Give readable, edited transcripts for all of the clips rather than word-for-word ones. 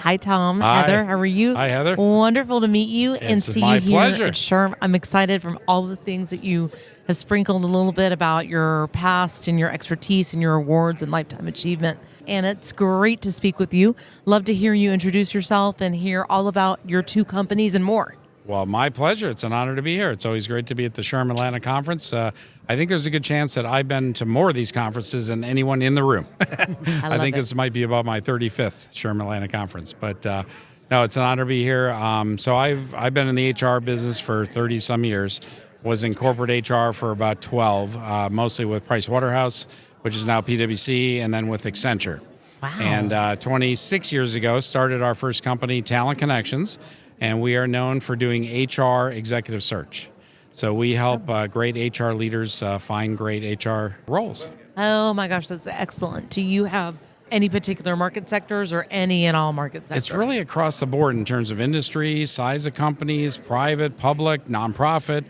Hi, Tom. Hi. Heather, how are you? Hi, Heather. Wonderful to meet you and It's see my you here pleasure. at SHRM. I'm excited from all the things that you have sprinkled a little bit about your past and your expertise and your awards and lifetime achievement. And it's great to speak with you. Love to hear you introduce yourself and hear all about your two companies and more. Well, my pleasure. It's an honor to be here. It's always great to be at the SHRM-Atlanta Conference. I think there's a good chance that I've been to more of these conferences than anyone in the room. I think this might be about my 35th SHRM-Atlanta Conference. But no, it's an honor to be here. So I've been in the HR business for 30-some years. Was in corporate HR for about 12, mostly with Price Waterhouse, which is now PwC, and then with Accenture. Wow. And 26 years ago, started our first company, Talent Connections. And we are known for doing HR executive search. So we help great HR leaders find great HR roles. Oh my gosh, that's excellent. Do you have any particular market sectors or any and all market sectors? It's really across the board in terms of industry, size of companies, private, public, nonprofit.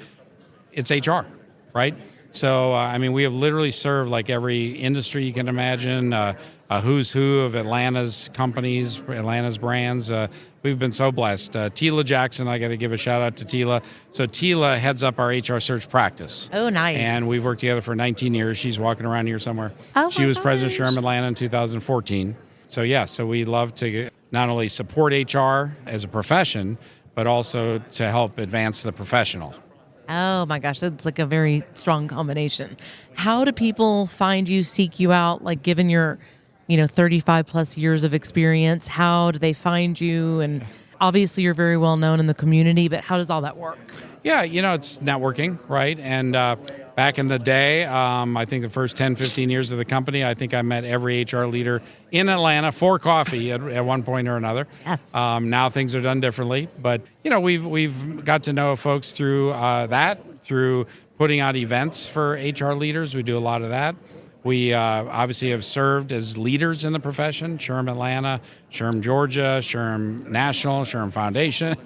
It's HR, right? So, I mean, we have literally served like every industry you can imagine, a who's who of Atlanta's companies, Atlanta's brands. We've been so blessed. Tila Jackson, I got to give a shout out to Tila. So Tila heads up our HR search practice. Oh, nice. And we've worked together for 19 years. She's walking around here somewhere. Oh, she was president of SHRM-Atlanta in 2014. So yeah, so we love to not only support HR as a profession, but also to help advance the professional. Oh my gosh, that's like a very strong combination. How do people find you, seek you out, like given your 35 plus years of experience? How do they find you? And obviously you're very well known in the community, but how does all that work? Yeah, it's networking, right? And back in the day, I think the first 10, 15 years of the company, I think I met every HR leader in Atlanta for coffee at one point or another. Yes. Now things are done differently. But, we've got to know folks through through putting out events for HR leaders. We do a lot of that. We obviously have served as leaders in the profession, SHRM-Atlanta, SHRM Georgia, SHRM National, SHRM Foundation,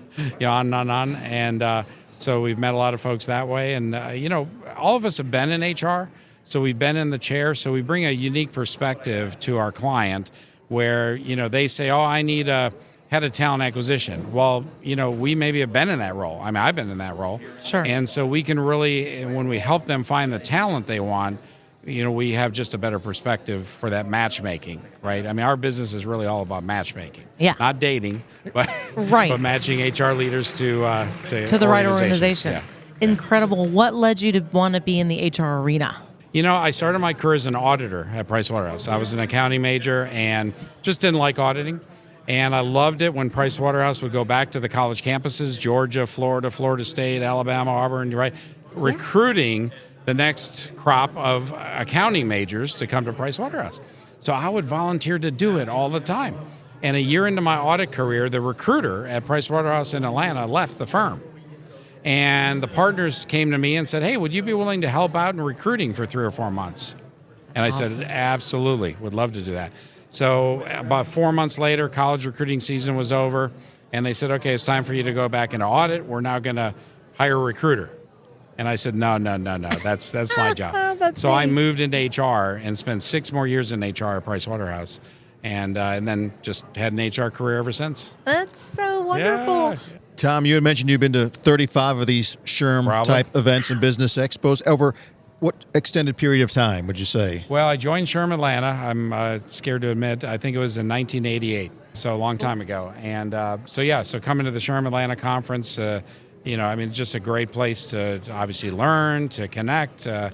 on and on. And so we've met a lot of folks that way. And, all of us have been in HR, so we've been in the chair. So we bring a unique perspective to our client where, they say, oh, I need a head of talent acquisition. Well, we maybe have been in that role. I mean, I've been in that role. Sure. And so we can really, when we help them find the talent they want, we have just a better perspective for that matchmaking, right? I mean, our business is really all about matchmaking. Yeah. Not dating, but, right. but matching HR leaders to the right organization. Yeah. Incredible. What led you to want to be in the HR arena? I started my career as an auditor at Price Waterhouse. I was an accounting major and just didn't like auditing. And I loved it when Price Waterhouse would go back to the college campuses, Georgia, Florida State, Alabama, Auburn, right? Recruiting the next crop of accounting majors to come to Price Waterhouse. So I would volunteer to do it all the time. And a year into my audit career, the recruiter at Price Waterhouse in Atlanta left the firm. And the partners came to me and said, hey, would you be willing to help out in recruiting for 3 or 4 months? And I said, absolutely, would love to do that. So about 4 months later, college recruiting season was over. And they said, okay, it's time for you to go back into audit. We're now going to hire a recruiter. And I said, no, that's my job. So I moved into HR and spent 6 more years in HR at Price Waterhouse, and then just had an HR career ever since. That's so wonderful. Yeah. Tom, you had mentioned you've been to 35 of these SHRM-type events and business expos. Over what extended period of time, would you say? Well, I joined SHRM-Atlanta, I'm scared to admit, I think it was in 1988, so a long time ago. And so coming to the SHRM-Atlanta conference, just a great place to obviously learn, to connect, to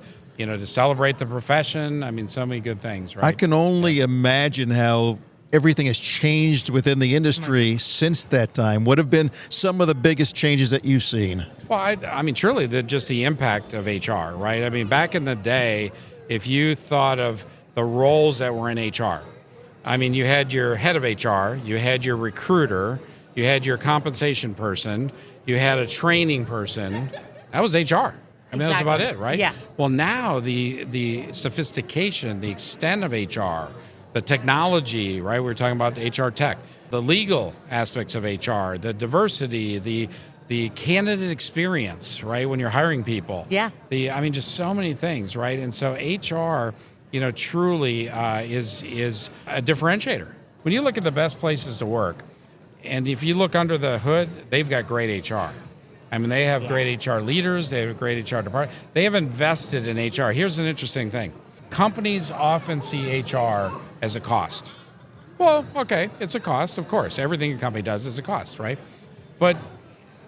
celebrate the profession. I mean, so many good things, right? I can only imagine how everything has changed within the industry since that time. What have been some of the biggest changes that you've seen? Well, I mean, truly, just the impact of HR, right? I mean, back in the day, if you thought of the roles that were in HR, I mean, you had your head of HR, you had your recruiter, you had your compensation person, you had a training person. That was HR. I mean, that was about it, right? Yeah. Well, now the sophistication, the extent of HR, the technology, right? We're talking about HR tech, the legal aspects of HR, the diversity, the candidate experience, right? When you're hiring people. Yeah. Just so many things, right? And so HR, truly is a differentiator. When you look at the best places to work, And if you look under the hood, they've got great HR. I mean, they have great HR leaders. They have a great HR department. They have invested in HR. Here's an interesting thing. Companies often see HR as a cost. Well, okay, it's a cost, of course. Everything a company does is a cost, right? But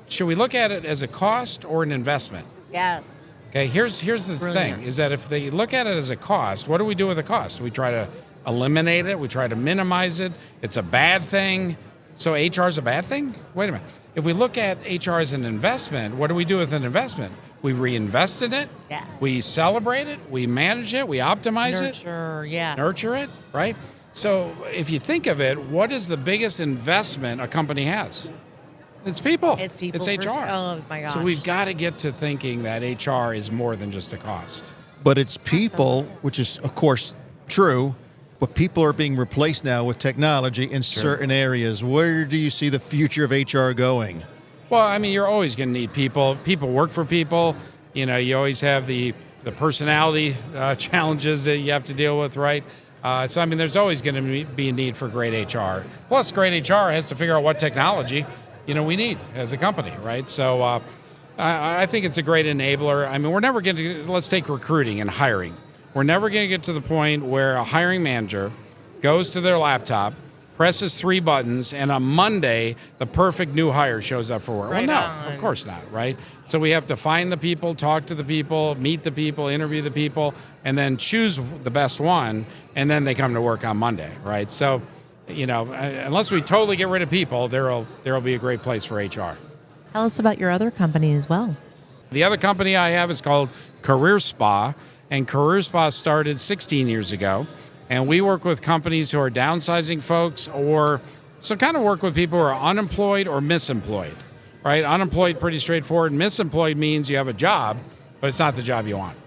should we look at it as a cost or an investment? Yes. Okay, here's the Brilliant. thing, is that if they look at it as a cost, what do we do with the cost? We try to eliminate it. We try to minimize it. It's a bad thing. So HR is a bad thing? Wait a minute. If we look at HR as an investment, what do we do with an investment? We reinvest in it. Yeah. We celebrate it. We manage it. We optimize Nurture, yeah. Nurture it, right? So if you think of it, what is the biggest investment a company has? It's people. It's people. It's HR. Oh, my gosh. So we've got to get to thinking that HR is more than just a cost. But it's people, which is, of course, true, but people are being replaced now with technology in certain areas. Where do you see the future of HR going? Well, I mean, you're always going to need people. People work for people. You know, you always have the personality challenges that you have to deal with, right? So, I mean, there's always going to be a need for great HR. Plus, great HR has to figure out what technology, we need as a company, right? So I think it's a great enabler. I mean, we're never going to, let's take recruiting and hiring. We're never going to get to the point where a hiring manager goes to their laptop, presses 3 buttons, and on Monday, the perfect new hire shows up for work. Right well, on. no, of course not, right? So we have to find the people, talk to the people, meet the people, interview the people, and then choose the best one, and then they come to work on Monday, right? So, unless we totally get rid of people, there'll be a great place for HR. Tell us about your other company as well. The other company I have is called Career Spa, and Career Spa started 16 years ago. And we work with companies who are downsizing folks kind of work with people who are unemployed or misemployed, right? Unemployed, pretty straightforward. Misemployed means you have a job, but it's not the job you want,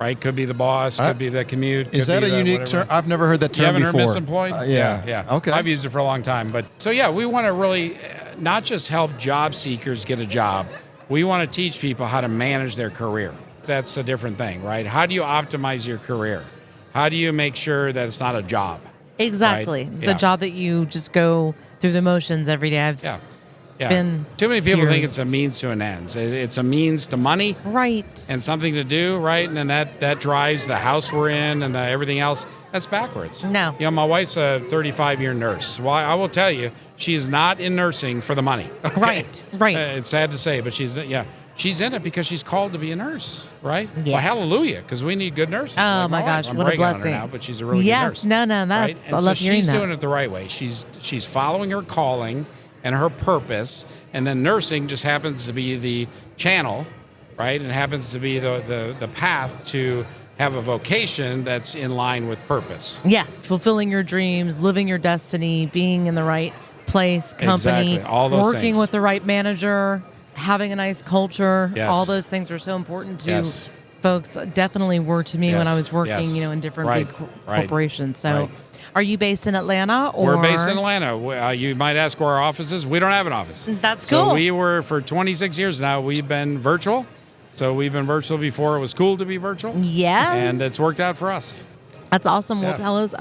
right? Could be the boss, could be the commute. Is that a unique term? I've never heard that term before. You haven't before. heard misemployed? Yeah. Okay. I've used it for a long time. But so, we want to really not just help job seekers get a job. We want to teach people how to manage their career. That's a different thing, right? How do you optimize your career? How do you make sure that it's not a job? Exactly. Right? The job that you just go through the motions every day. I've been Too many people think peers. it's a means to an end. It's a means to money. Right. And something to do, right? And then that drives the house we're in and everything else. That's backwards. No. My wife's a 35-year nurse. Well, I will tell you, she is not in nursing for the money. Okay? Right. It's sad to say, but she's in it because she's called to be a nurse, right? Yeah. Well, hallelujah, because we need good nurses. Oh, like my wife. gosh, I'm what a bragging on her blessing. now, but she's a really Yes, good nurse. no, right? that's, And I love so hearing she's that. doing it the right way. She's following her calling and her purpose, and then nursing just happens to be the channel, right? And happens to be the path to have a vocation that's in line with purpose. Yes, fulfilling your dreams, living your destiny, being in the right place, company, Exactly, all those working things. with the right manager, having a nice culture. Yes. All those things are so important to Yes. folks. Definitely were to me when I Yes, was working, yes. in different Right, big right, corporations. So, right. are you based in Atlanta? Or We're based in Atlanta. You might ask where our office is. We don't have an office. That's So cool. we were, for 26 years now, we've been virtual. So we've been virtual before it was cool to be virtual. Yes. And it's worked out for us. That's awesome. Well, Yeah. tell us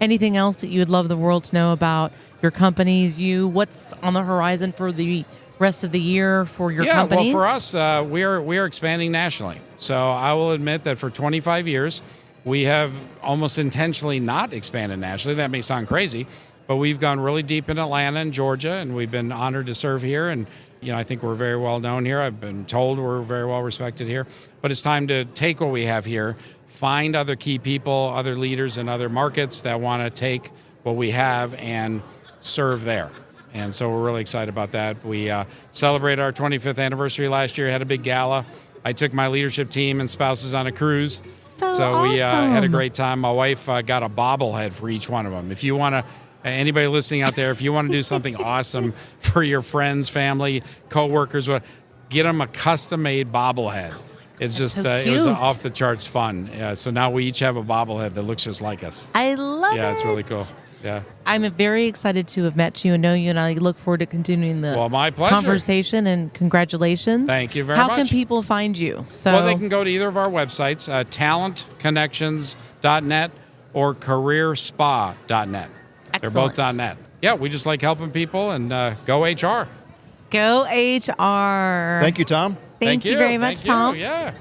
anything else that you would love the world to know about your companies, what's on the horizon for the rest of the year for your companies? Well, for us, we are expanding nationally. So I will admit that for 25 years, we have almost intentionally not expanded nationally. That may sound crazy, but we've gone really deep in Atlanta and Georgia, and we've been honored to serve here. And I think we're very well known here. I've been told we're very well respected here. But it's time to take what we have here, find other key people, other leaders in other markets that want to take what we have and serve there. And so we're really excited about that. We celebrated our 25th anniversary last year, had a big gala. I took my leadership team and spouses on a cruise. So we had a awesome. great time. My wife got a bobblehead for each one of them. If you want to, anybody listening out there, if you want to do something awesome for your friends, family, coworkers, get them a custom-made bobblehead. It's just, so it was cute. off the charts fun. So now we each have a bobblehead that looks just like us. I love it. Yeah, it's really cool. Yeah. I'm very excited to have met you and know you, and I look forward to continuing the Well, my pleasure. conversation, and congratulations. Thank you very How much. can people find you? So, Well, they can go to either of our websites, talentconnections.net or careerspa.net. They're both Excellent. .net. yeah, we just like helping people and go HR. Go HR. Thank you, Tom. Thank you very much, Thank you. Tom. Yeah.